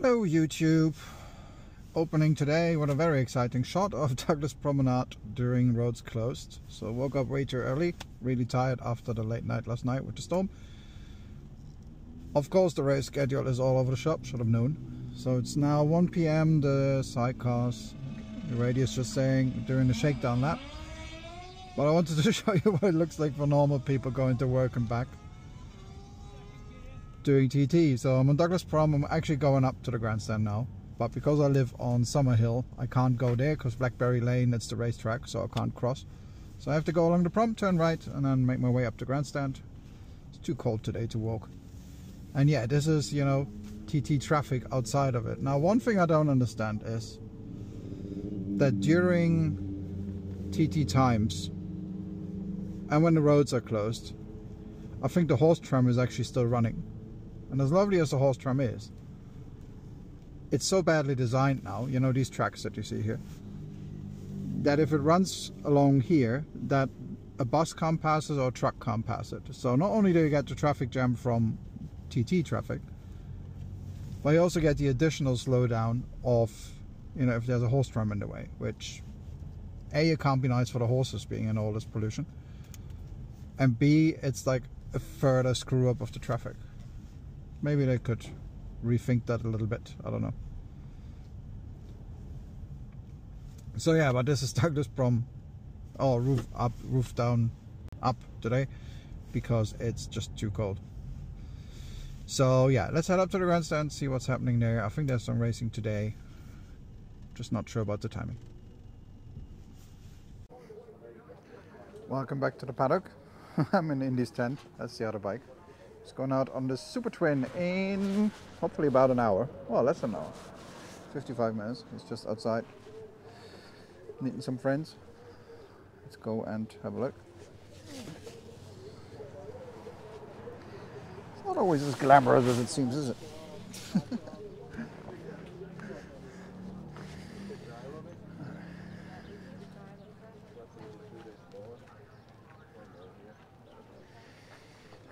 Hello YouTube! Opening today with a very exciting shot of Douglas Promenade during roads closed. So woke up way too early, really tired after the late night last night with the storm. Of course the race schedule is all over the shop, should have known. So it's now 1 PM, the sidecars, the radio is just saying during the shakedown lap. But I wanted to show you what it looks like for normal people going to work and back doing TT. So I'm on Douglas Prom. I'm actually going up to the grandstand now, but because I live on Summerhill I can't go there because Blackberry Lane, that's the racetrack, so I can't cross. So I have to go along the prom, turn right, and then make my way up to grandstand. It's too cold today to walk. And yeah, this is, you know, TT traffic outside of it. Now one thing I don't understand is that during TT times and when the roads are closed, I think the horse tram is actually still running. And as lovely as the horse tram is, it's so badly designed now, you know, these tracks that you see here, that if it runs along here, that a bus can't pass it or a truck can't pass it. So not only do you get the traffic jam from TT traffic, but you also get the additional slowdown of, you know, if there's a horse tram in the way, which A, it can't be nice for the horses being in all this pollution, and B, it's like a further screw up of the traffic. Maybe they could rethink that a little bit, I don't know. So yeah, but this is Douglas Prom, roof up, roof down, up today, because it's just too cold. So yeah, let's head up to the grandstand, see what's happening there. I think there's some racing today, just not sure about the timing. Welcome back to the paddock. I'm in Indy's tent, that's the other bike. It's going out on the Supertwin in hopefully about an hour. Well, less than an hour. 55 minutes. It's just outside, meeting some friends. Let's go and have a look. It's not always as glamorous as it seems, is it?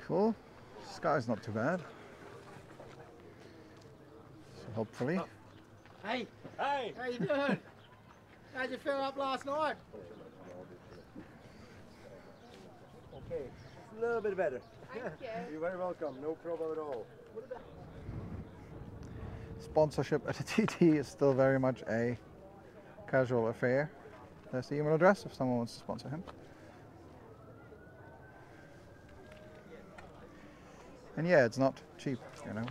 Cool. Sky's not too bad. So hopefully. Hey! Hey! How you doing? How'd you fill up last night? Okay, a little bit better. Thank you. You're very welcome, no problem at all. Sponsorship at the TT is still very much a casual affair. There's the email address if someone wants to sponsor him. And yeah, it's not cheap, you know.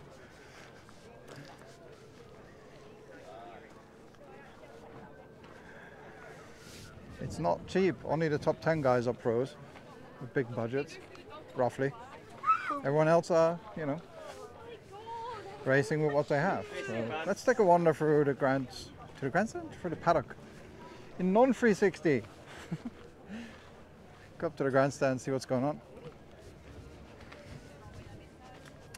It's not cheap. Only the top 10 guys are pros with big budgets, roughly. Everyone else are, you know, racing with what they have. So let's take a wander through the grandstand, through the paddock in non-360. Go up to the grandstand, see what's going on.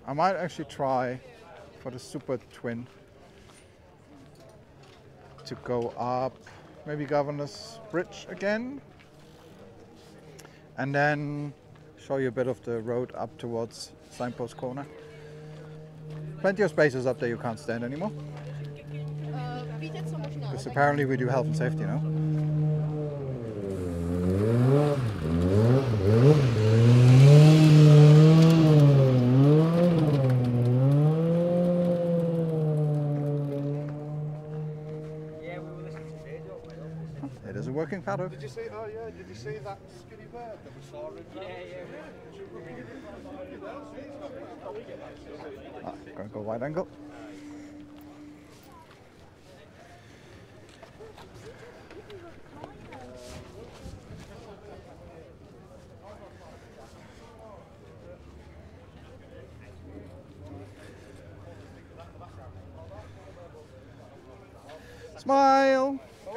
I might actually try for the Supertwin to go up maybe Governor's Bridge again, and then show you a bit of the road up towards Signpost corner. Plenty of spaces up there you can't stand anymore, because apparently we do health and safety now. It is a working paddock. Did you see? Oh yeah. Did you see that skinny bird that we saw in? Gonna go wide angle. Smile. On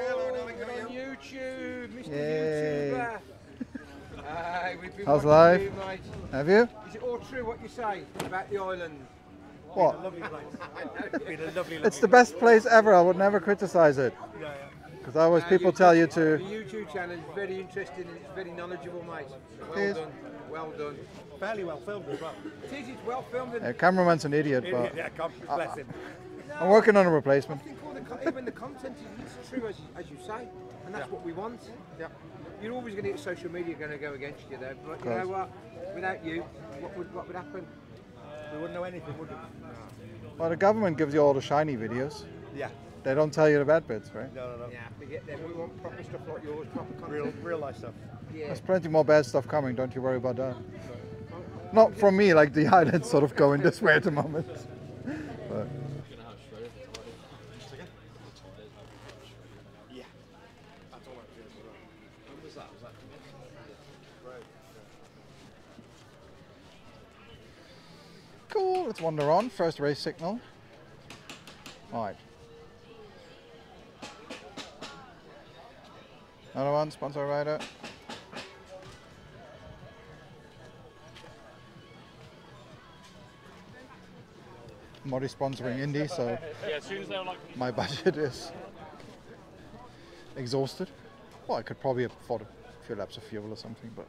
YouTube, Mr. Yay. YouTuber. We've been How's watching life? you, mate. Have you? Is it all true what you say about the island? What? Lovely place. Been a lovely, It's the best place ever. I would never criticize it. Yeah, Because always people tell you to... The YouTube channel is very interesting and it's very knowledgeable, mate. Well done, well done. Fairly well filmed as well. It is, it's well filmed. And cameraman's an idiot, but Yeah, bless him. I'm working on a replacement. I think even the content is true as you say, and that's what we want. Yeah. You're always going to get social media going to go against you there, but you know what? Without you, what would happen? We wouldn't know anything, would we? Well, the government gives you all the shiny videos. Yeah. They don't tell you the bad bits, right? No. Yeah, forget them. We want proper stuff like yours, proper content. Real life stuff. Yeah. There's plenty more bad stuff coming, don't you worry about that. Not from me, like the island's sort of going this way at the moment. But. Yeah. Cool, let's wander on. First race signal. Alright. Another one, sponsor rider. I'm already sponsoring Indy, so my budget is exhausted. Well, I could probably afford a few laps of fuel or something, but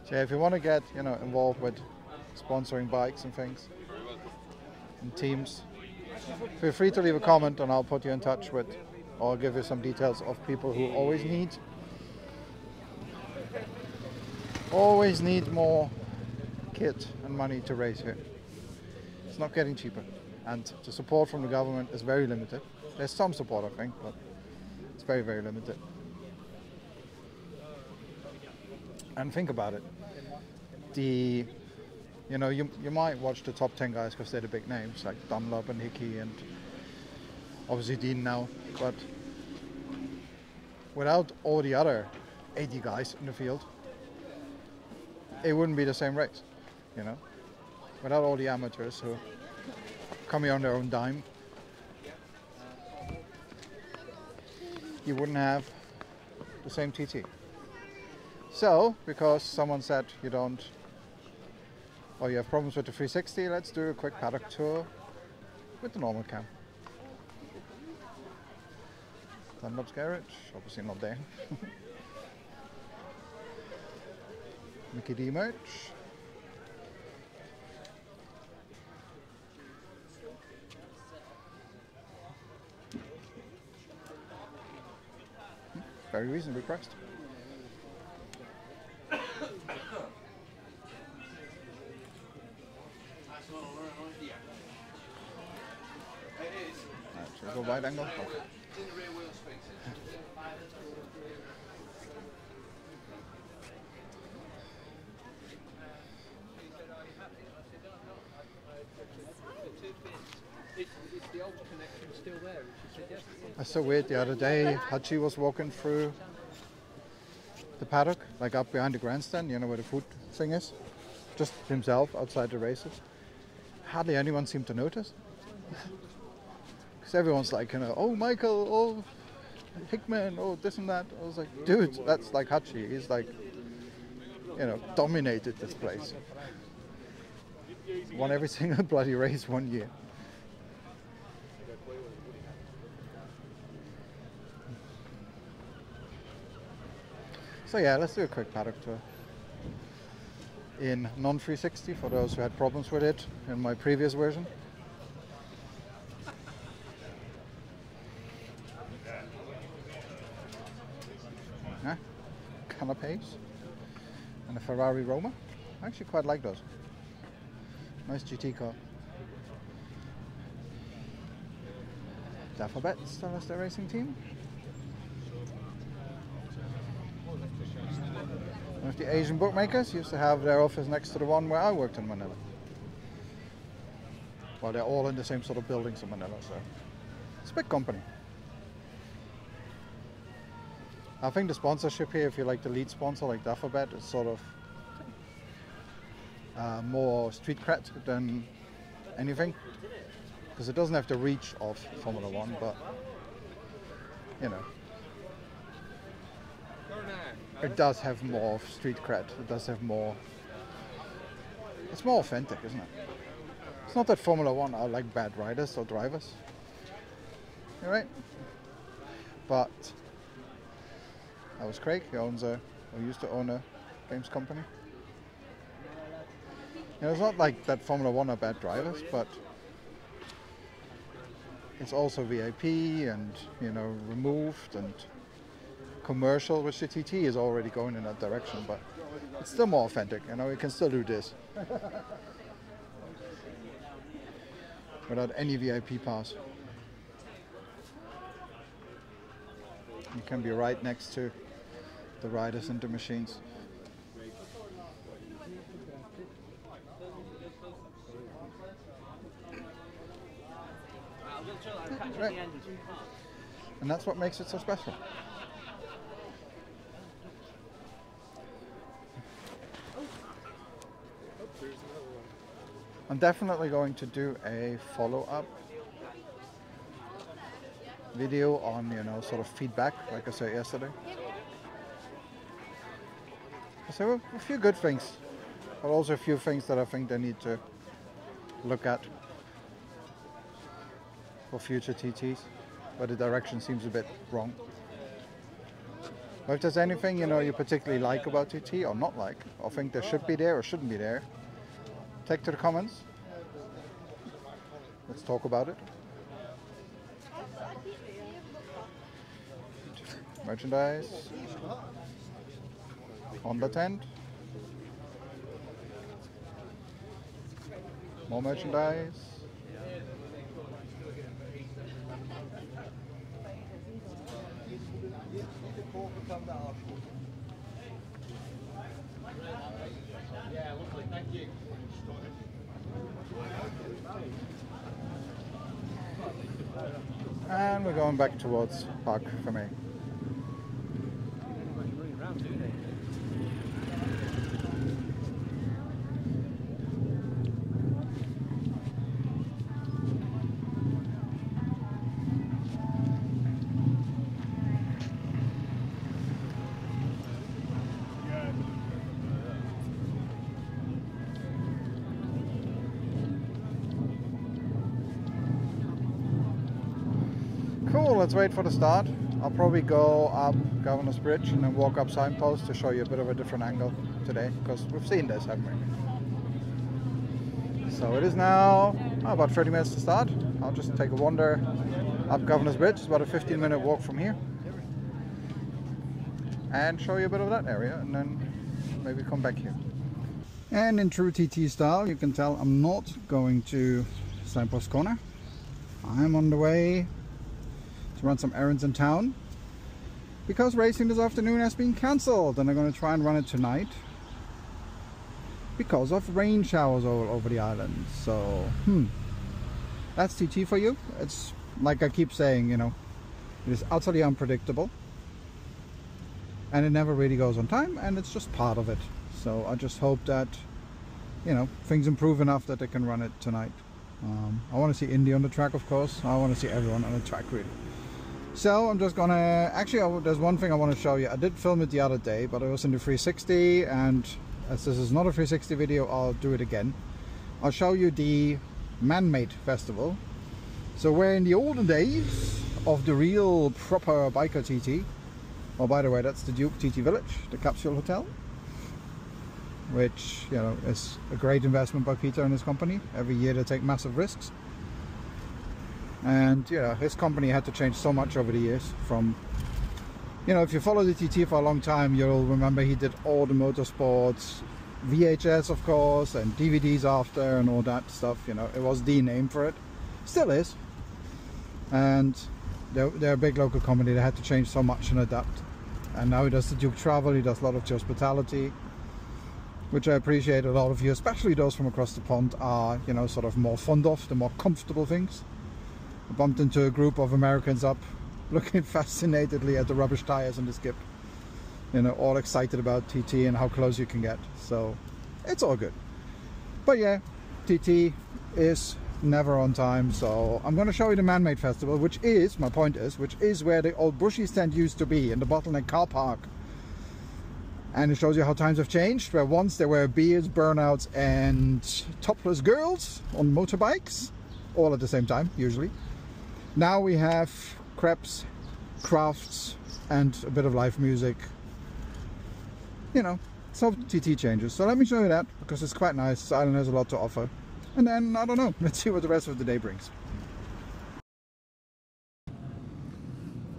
so yeah, if you want to get involved with sponsoring bikes and things and teams, feel free to leave a comment and I'll put you in touch with, or I'll give you some details of people who always need more kit and money to race here. It's not getting cheaper, and the support from the government is very limited. There's some support, I think, but it's very, very limited. And think about it. You might watch the top 10 guys because they're the big names like Dunlop and Hickey and obviously Dean now, but without all the other 80 guys in the field, it wouldn't be the same race, without all the amateurs who come here on their own dime. You wouldn't have the same TT. So, because someone said you have problems with the 360, let's do a quick paddock tour with the normal cam. Dunlop's garage, obviously not there. Mickey D merch. Very reasonably priced. Should I go wide angle? Okay. That's so weird. The other day, Hachi was walking through the paddock, like up behind the grandstand, where the food thing is. Just himself outside the races. Hardly anyone seemed to notice. Because everyone's like, oh, Michael, oh, Hickman, oh, this and that. I was like, dude, that's like Hachi. He's like, dominated this place. Won every single bloody race one year. So yeah, let's do a quick paddock tour in non-360 for those who had problems with it in my previous version. Canapes and a Ferrari Roma. I actually quite like those. Nice GT car. Alphabet still has their racing team. One of the Asian bookmakers used to have their office next to the one where I worked in Manila. Well, they're all in the same sort of buildings in Manila, so it's a big company. I think the sponsorship here, if you like the lead sponsor like Alphabet, is sort of more street cred than anything, because it doesn't have the reach of Formula One, but it does have more of street cred. It does have more. It's more authentic, isn't it? It's not that Formula One are like bad riders or drivers. You're right. But that was Craig. He owns or used to own a games company. You know, it's not like that Formula One are bad drivers, but it's also VIP and, you know, removed and commercial, which the TT is already going in that direction, but it's still more authentic. You know, you can still do this without any VIP pass. You can be right next to the riders and the machines. Right. And that's what makes it so special. I'm definitely going to do a follow-up video on, you know, sort of feedback, like I said yesterday. So a few good things, but also a few things that I think they need to look at for future TTs, where the direction seems a bit wrong. But if there's anything, you know, you particularly like about TT or not like, or think there should be there or shouldn't be there, take to the comments. Let's talk about it. Merchandise. Honda tent. More merchandise. Yeah, lovely, thank you. And we're going back towards Park for me. Cool, let's wait for the start. I'll probably go up Governor's Bridge and then walk up Signpost to show you a bit of a different angle today, because we've seen this, haven't we? So it is now about 30 minutes to start. I'll just take a wander up Governor's Bridge. It's about a 15-minute walk from here. And show you a bit of that area, and then maybe come back here. And in true TT style, you can tell I'm not going to Signpost Corner. I'm on the way to run some errands in town, because racing this afternoon has been cancelled, and I'm going to try and run it tonight because of rain showers all over the island. So that's TT for you. It's like I keep saying, you know, it is utterly unpredictable and it never really goes on time, and it's just part of it. So I just hope that, you know, things improve enough that they can run it tonight. I want to see Indy on the track, of course. I want to see everyone on the track, really. So I'm just gonna, actually there's one thing I want to show you. I did film it the other day, but it was in the 360, and as this is not a 360 video, I'll do it again. I'll show you the MannMade festival. So where in the olden days of the real proper biker TT, well, by the way, that's the Duke TT Village, the capsule hotel, which, you know, is a great investment by Peter and his company. Every year they take massive risks. And, you know, his company had to change so much over the years. From, you know, if you follow the TT for a long time, you'll remember he did all the motorsports, VHS, of course, and DVDs after, and all that stuff. You know, it was the name for it. Still is. And they're a big local company. They had to change so much and adapt. And now he does the Duke Travel. He does a lot of hospitality, which I appreciate. A lot of you, especially those from across the pond, are, you know, sort of more fond of, the more comfortable things. I bumped into a group of Americans up looking fascinatedly at the rubbish tires on the skip, you know, all excited about TT and how close you can get. So it's all good. But yeah, TT is never on time. So I'm going to show you the MannMade festival, which is, my point is, which is where the old bushy stand used to be, in the bottleneck car park. And it shows you how times have changed, where once there were beards, burnouts and topless girls on motorbikes, all at the same time, usually. Now we have crepes, crafts, and a bit of live music. You know, some TT changes. So let me show you that, because it's quite nice. This island has a lot to offer. And then, I don't know, let's see what the rest of the day brings.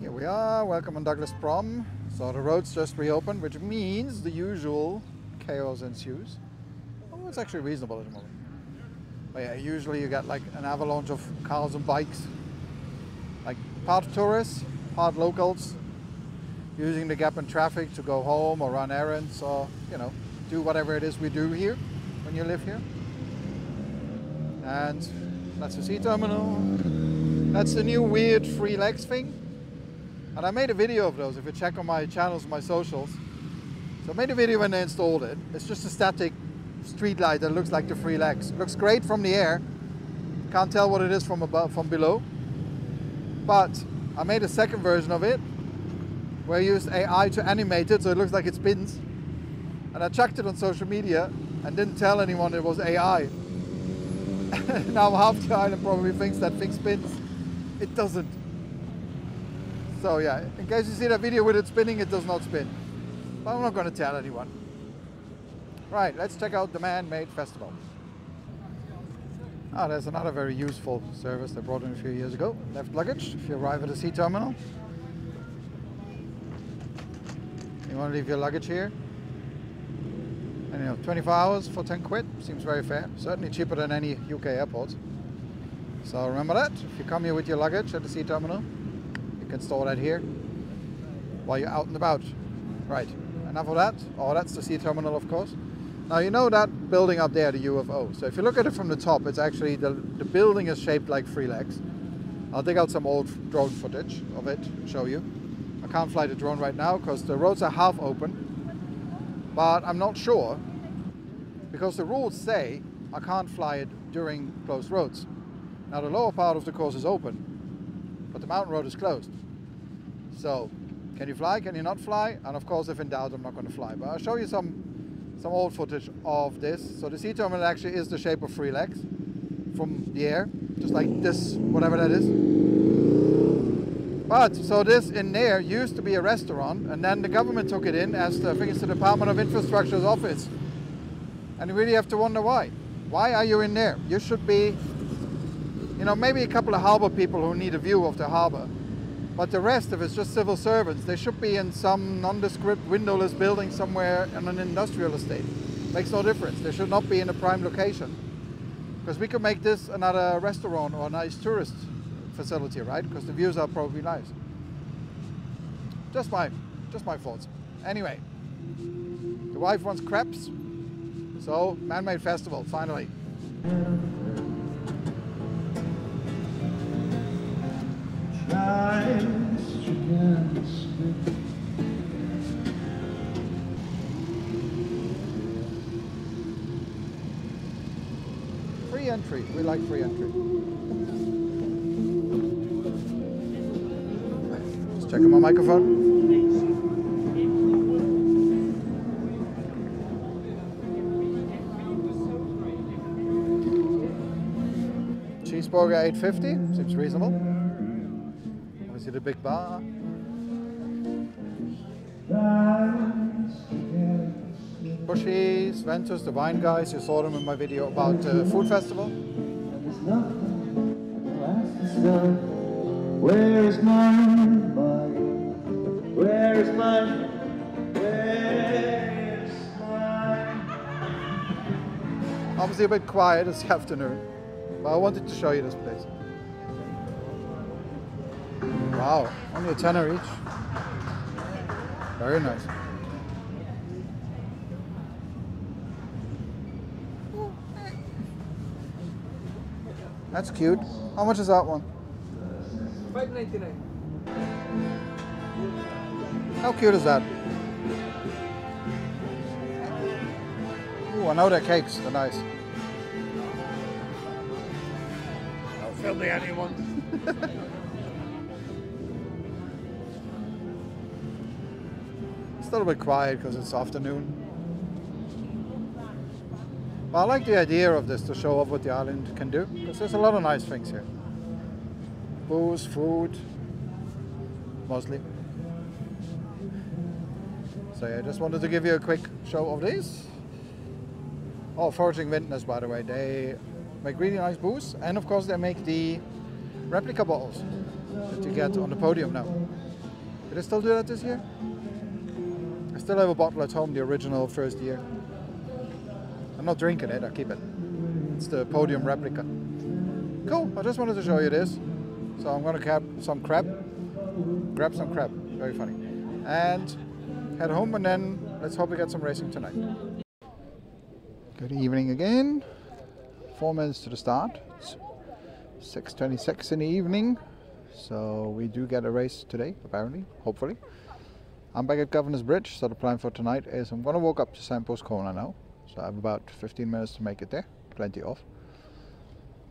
Here we are, welcome on Douglas Prom. So the roads just reopened, which means the usual chaos ensues. Oh, it's actually reasonable at the moment. But yeah, usually you get like an avalanche of cars and bikes. Like part tourists, part locals, using the gap in traffic to go home or run errands or, you know, do whatever it is we do here when you live here. And that's the sea terminal. That's the new weird free legs thing. And I made a video of those if you check on my channels, my socials. So I made a video when they installed it. It's just a static street light that looks like the free legs. It looks great from the air. Can't tell what it is from above, from below. But I made a second version of it where I used AI to animate it so it looks like it spins. And I chucked it on social media and didn't tell anyone it was AI. Now half the island probably thinks that thing spins. It doesn't. So yeah, in case you see that video with it spinning, it does not spin. But I'm not going to tell anyone. Right, let's check out the MannMade Festival. Ah, there's another very useful service they brought in a few years ago. Left luggage, if you arrive at a sea terminal. You want to leave your luggage here. And you know, 24 hours for 10 quid, seems very fair. Certainly cheaper than any UK airport. So remember that, if you come here with your luggage at the sea terminal, you can store that here while you're out and about. Right, enough of that. Oh, that's the sea terminal, of course. Now you know that building up there, the UFO. So if you look at it from the top, it's actually, the building is shaped like free legs. I'll dig out some old drone footage of it, show you. I can't fly the drone right now because the roads are half open. But I'm not sure, because the rules say I can't fly it during closed roads. Now the lower part of the course is open, but the mountain road is closed. So, can you fly, can you not fly? And of course, if in doubt, I'm not going to fly. But I'll show you some old footage of this. So the sea terminal actually is the shape of free legs from the air, just like this, whatever that is. But, so this in there used to be a restaurant, and then the government took it in as I think it's the Department of Infrastructure's office. And you really have to wonder why. Why are you in there? You should be, you know, maybe a couple of harbour people who need a view of the harbour. But the rest of it's just civil servants. They should be in some nondescript windowless building somewhere in an industrial estate. Makes no difference. They should not be in a prime location. Because we could make this another restaurant or a nice tourist facility, right? Because the views are probably nice. Just my thoughts. Anyway, the wife wants crepes, so MannMade Festival finally. Free entry. We like free entry. Checking my microphone. Cheeseburger $8.50, seems reasonable. Obviously the big bar. Bushies, Ventus, the wine guys, you saw them in my video about food festival. Where is mine? Where is mine? Where is mine? Obviously a bit quiet this afternoon, but I wanted to show you this place. Wow, only a tenner each. Very nice. That's cute. How much is that one? $5.99. How cute is that? Ooh, I know they're cakes. They're nice. Don't film me anyone. Still a bit quiet because it's afternoon. But I like the idea of this to show off what the island can do, because there's a lot of nice things here. booze, food, mostly. So yeah, I just wanted to give you a quick show of these. Oh, Foraging Vintners, by the way, they make really nice booze, and of course they make the replica bottles that you get on the podium now. Did they still do that this year? I still have a bottle at home, the original first year. I'm not drinking it, I keep it. It's the podium replica. Cool, I just wanted to show you this. So I'm gonna grab some crab, very funny, and head home, and then let's hope we get some racing tonight. Good evening again. 4 minutes to the start. It's 6:26 in the evening. So we do get a race today, apparently, hopefully. I'm back at Governor's Bridge, so the plan for tonight is I'm gonna walk up to Signpost corner now. So I have about 15 minutes to make it there, plenty of.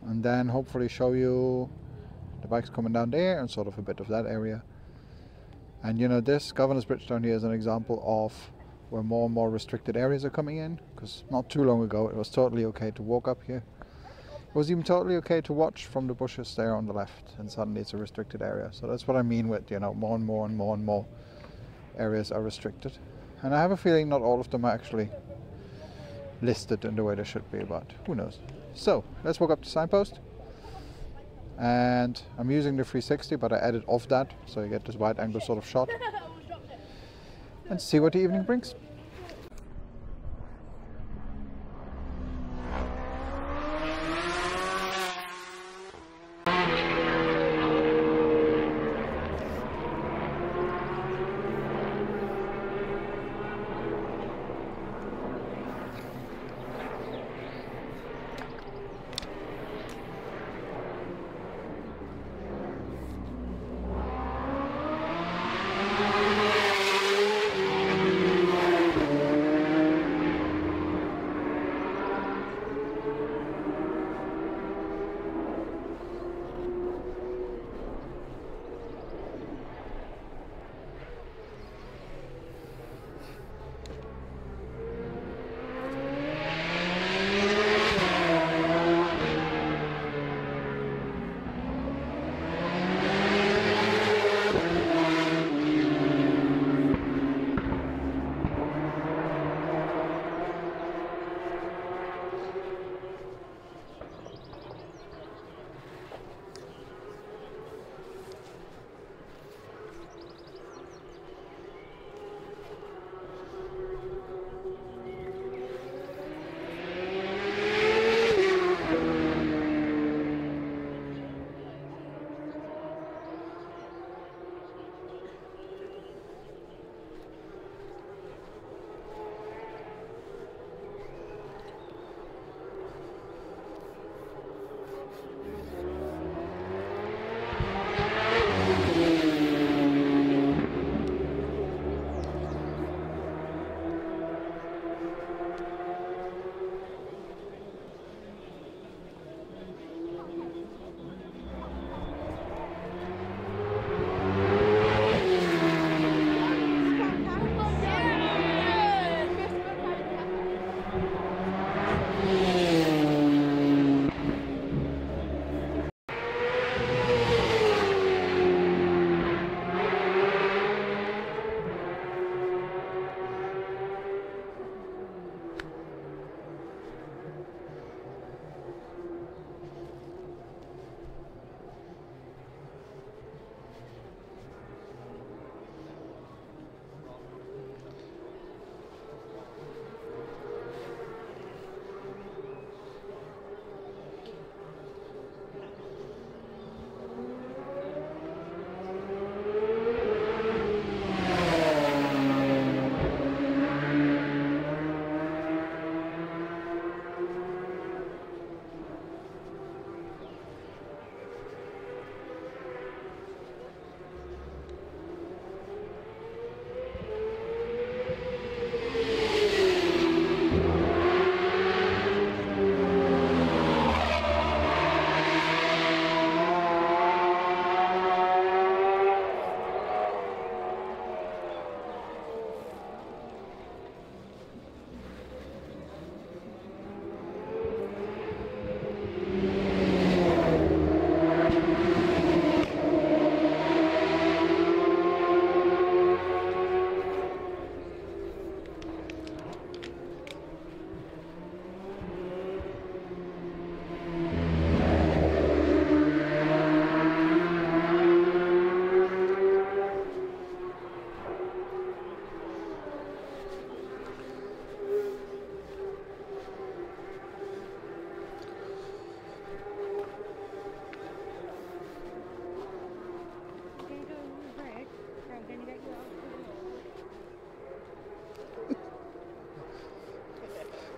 And then hopefully show you the bikes coming down there and sort of a bit of that area. And you know, this Governor's Bridge down here is an example of where more and more restricted areas are coming in, because not too long ago it was totally okay to walk up here. It was even totally okay to watch from the bushes there on the left, and suddenly it's a restricted area. So that's what I mean with, you know, more and more areas are restricted. And I have a feeling not all of them are actually listed in the way they should be, but who knows. So let's walk up to Signpost. And I'm using the 360, but I added off that, so you get this wide angle sort of shot. And see what the evening brings.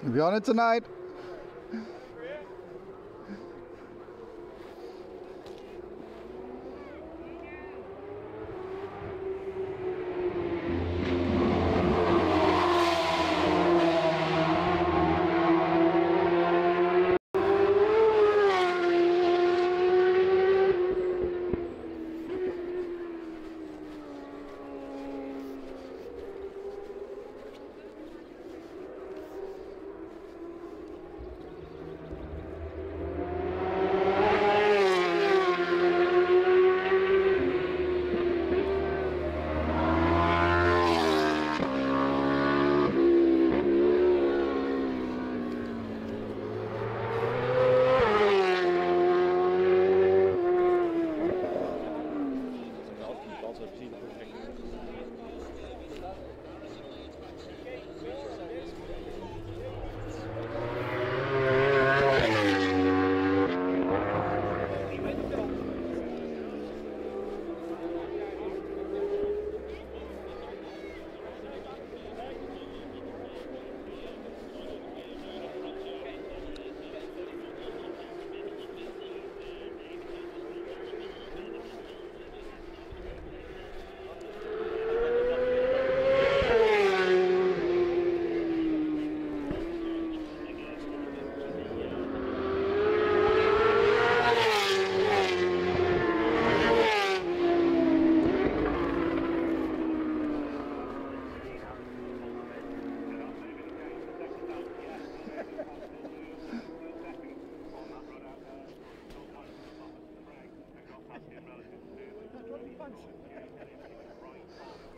You'll be on it tonight.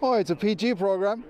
Oh, it's a PG program.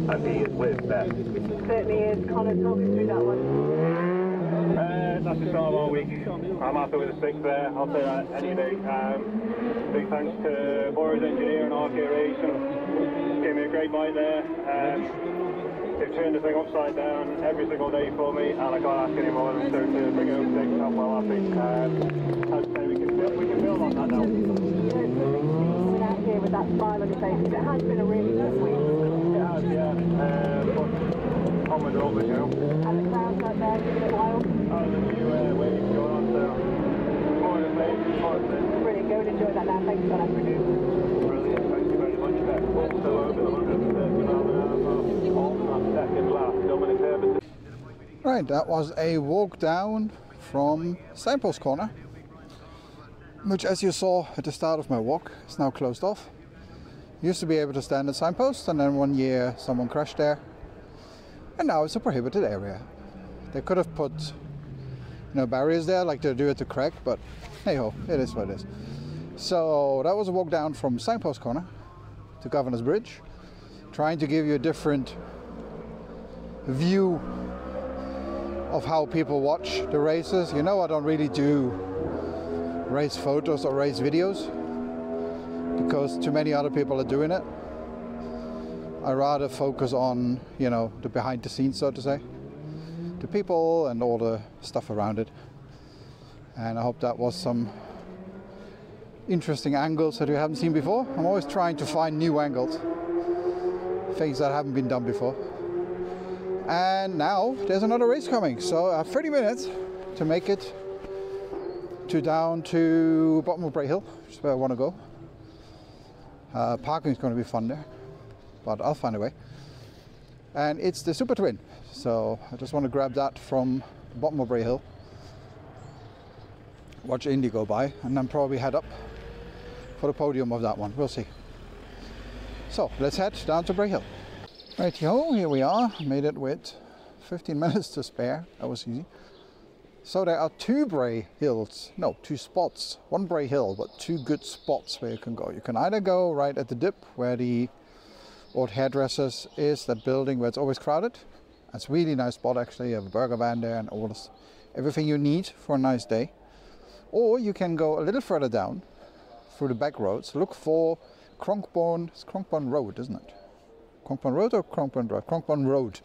and he is with Beth. Certainly is. Connor, talk us through that one. That's the start of our week. I'm happy with the 6 there, I'll say that any day. Big thanks to Boris Engineer and RK Racing. Gave me a great bite there. They've turned the thing upside down every single day for me, and I can't ask any more than to bring home 6. I'm well happy. I'd say we can build on that now. Coming out here with that smile on your face, it has been a really good week. It has, yeah. But on with all of it, you know. And the crowds out there giving it wild. Oh, the new wave going on, so more than me, more than me. Brilliant, go and enjoy that now. Thanks for that. Brilliant, thank you very much, Beth. Also over the 130 mile an hour on that second lap, Dominic Herbert. Right, that was a walk down from Signpost corner, which, as you saw at the start of my walk, is now closed off. Used to be able to stand at Signpost, and then one year someone crashed there, and now it's a prohibited area. They could have put, barriers there like they do at the Craig, but hey ho, it is what it is. So that was a walk down from Signpost corner to Governor's Bridge, trying to give you a different view of how people watch the races. I don't really do race photos or race videos because too many other people are doing it. I rather focus on, the behind the scenes, so to say, the people and all the stuff around it. And I hope that was some interesting angles that you haven't seen before. I'm always trying to find new angles, things that haven't been done before. And now there's another race coming, so I have 30 minutes to make it down to bottom of Bray Hill, which is where I want to go. Parking is going to be fun there, but I'll find a way. And it's the Supertwin, so I just want to grab that from the bottom of Bray Hill, watch Indy go by, and then probably head up for the podium of that one. We'll see. So let's head down to Bray Hill. Righty-ho, here we are. Made it with 15 minutes to spare. That was easy. So there are 2 Bray Hills, no, 2 spots. 1 Bray Hill, but 2 good spots where you can go. You can either go right at the dip where the old hairdressers is, that building where it's always crowded. That's a really nice spot actually. You have a burger van there and all this, everything you need for a nice day. Or you can go a little further down through the back roads. Look for Cronkbourne. It's Cronkbourne Road, isn't it? Cronkbourne Road or Cronkbourne Drive? Cronkbourne Road.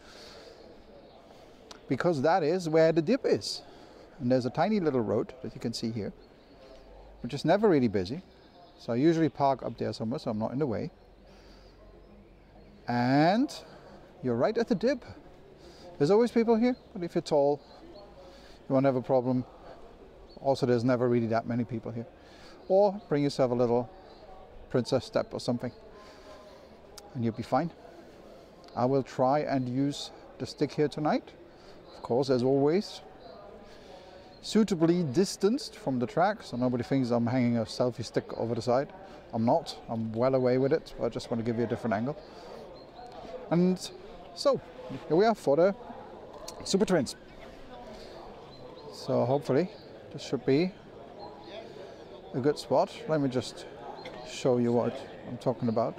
Because that is where the dip is. And there's a tiny little road that you can see here, which is never really busy. So I usually park up there somewhere so I'm not in the way. And you're right at the dip. There's always people here, but if you're tall, you won't have a problem. Also, there's never really that many people here. Or bring yourself a little princess step or something, and you'll be fine. I will try and use the stick here tonight. Of course, as always, suitably distanced from the track, so nobody thinks I'm hanging a selfie stick over the side. I'm not. I'm well away with it, but I just want to give you a different angle. And so, here we are for the Supertwins. So hopefully, this should be a good spot. Let me just show you what I'm talking about.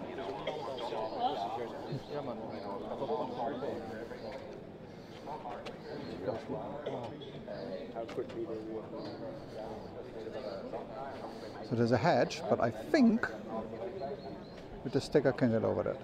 So there's a hedge, but I think with the stick I can get over that.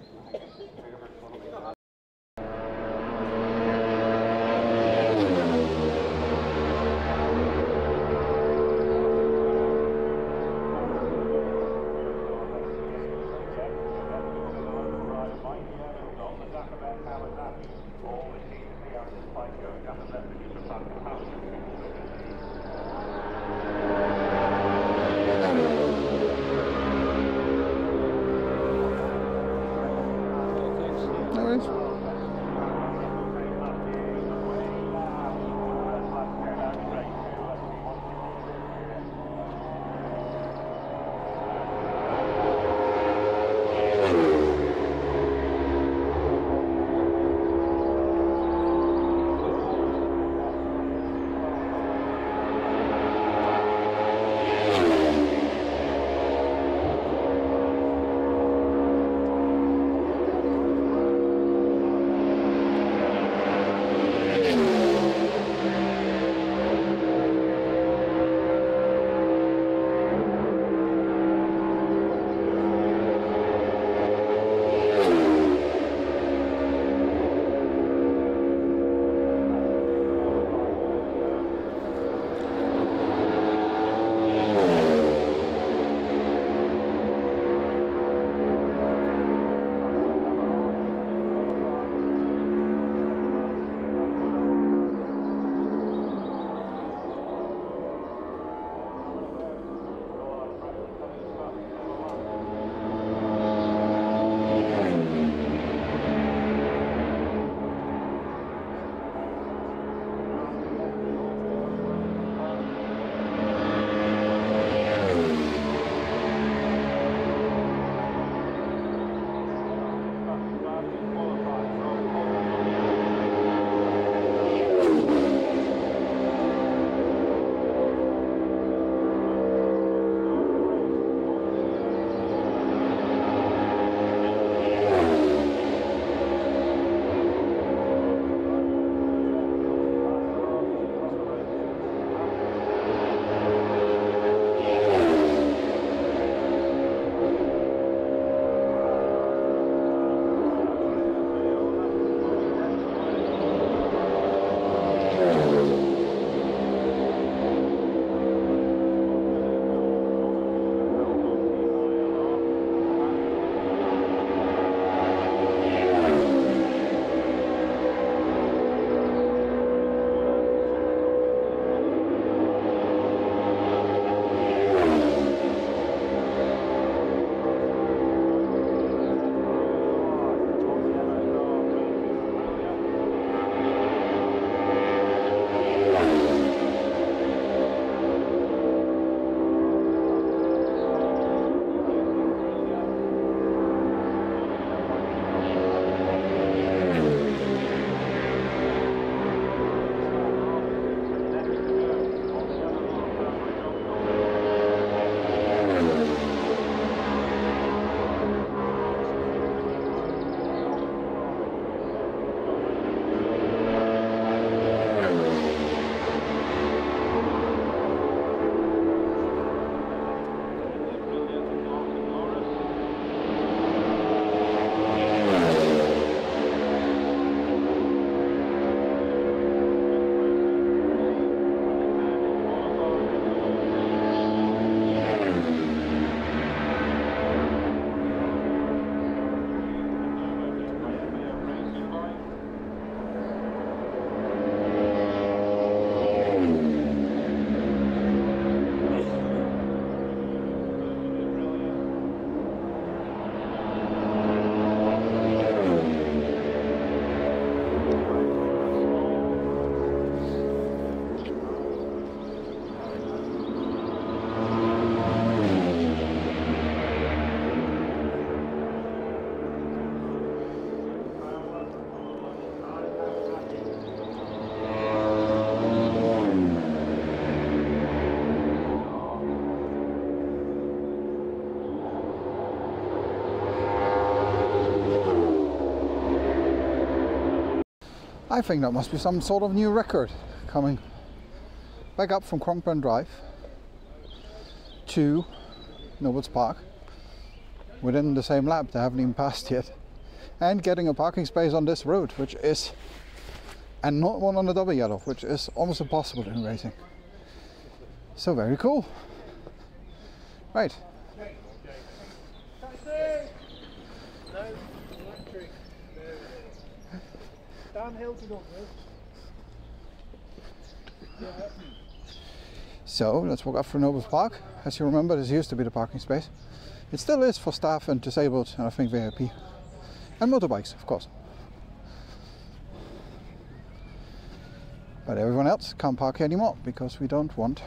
I think that must be some sort of new record coming back up from Cronkburn Drive to Nobles Park within the same lap. They haven't even passed yet, and getting a parking space on this road, which is, and not one on the double yellow, which is almost impossible in racing. So very cool. Right. Downhill to Dublin. So let's walk up through Nobles Park. As you remember, this used to be the parking space. It still is for staff and disabled, and I think VIP. And motorbikes, of course. But everyone else can't park here anymore because we don't want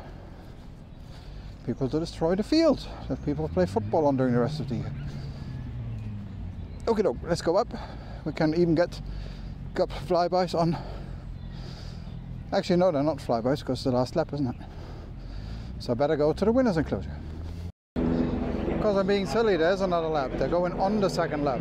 people to destroy the field that people play football on during the rest of the year. Okay, let's go up. We can even get a couple of flybys on. Actually, no, they're not flybys because it's the last lap, isn't it? So I better go to the winner's enclosure. Because I'm being silly, there's another lap. They're going on the second lap.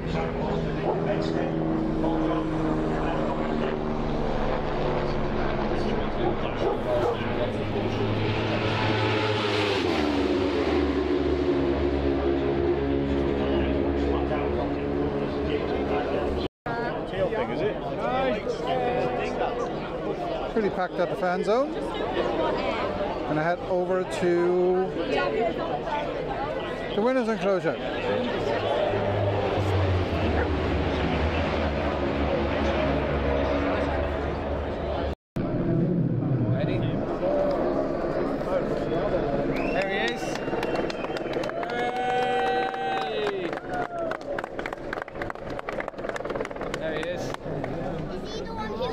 Pretty packed at the fan zone. Gonna head over to the winner's enclosure. Ready? There he is. Hey! There he is.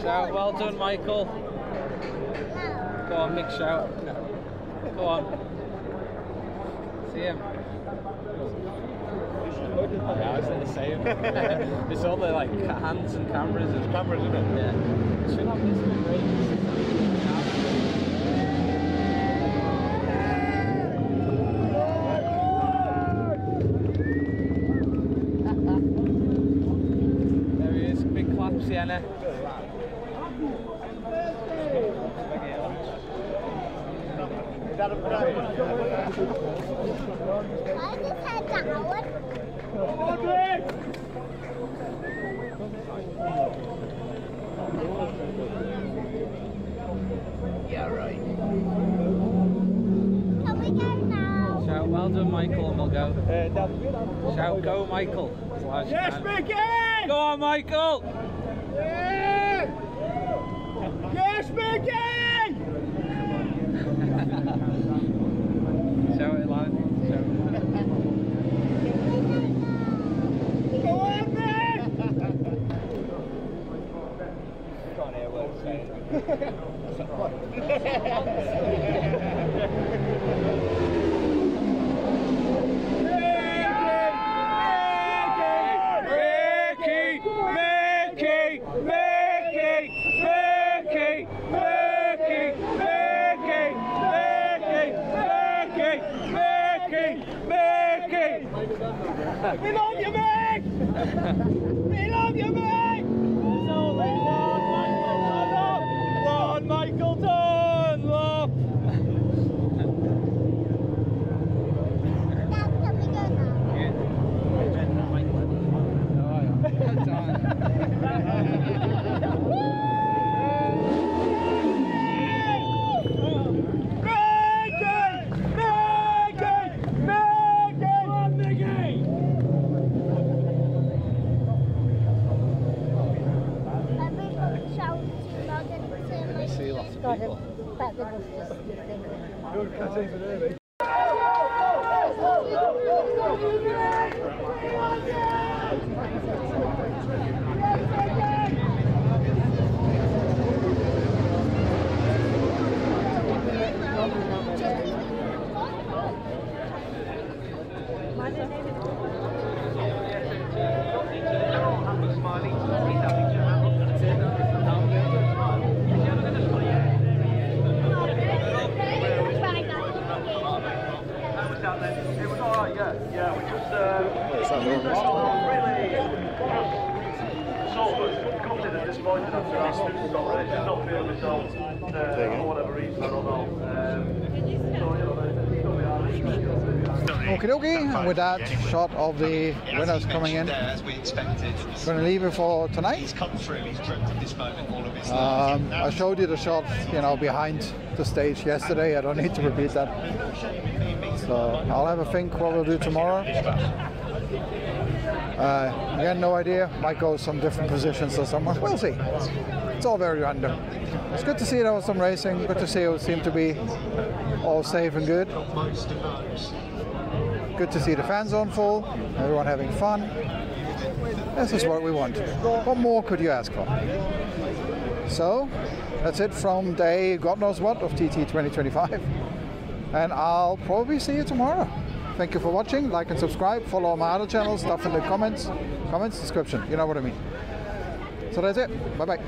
So well done, Michael. Go on, big shout. Go on. See him. Yeah, I was the same. It's all the like hands and cameras. There's cameras, isn't it? Yeah. Should have this one great. There he is. Big clap, Sienna. I just had that one. Yeah, right. Can we go now? Shout well done, Michael, and we'll go. Shout go, Michael. Yes, Mickey! Go on, Michael! Yeah! Yes, Mickey! Shout it loud. Shout it. Go on, Mick! Can't hear what it's saying. We love you, Mick! We love you, Mick! There's only one Michael Dunlop! Dad, can we go now? See lots of people. disappointed after our stop race. It's not feeling myself for whatever reason, I don't know. Okie dokie, and with that shot of the winners coming in, as we expected. going to leave it for tonight. He's come through, he's proved at this moment all of his I showed you the shot, you know, behind the stage yesterday. I don't need to repeat that. So I'll have a think what we'll do tomorrow. Again, no idea. Might go some different positions or somewhere. We'll see. It's all very random. It's good to see there was some racing. Good to see it seemed to be all safe and good. Good to see the fan zone full. Everyone having fun. This is what we want. What more could you ask for? So that's it from day God knows what of TT 2025. And I'll probably see you tomorrow. Thank you for watching. Like and subscribe. Follow my other channels. Stuff in the comments description. You know what I mean. So that's it. Bye bye.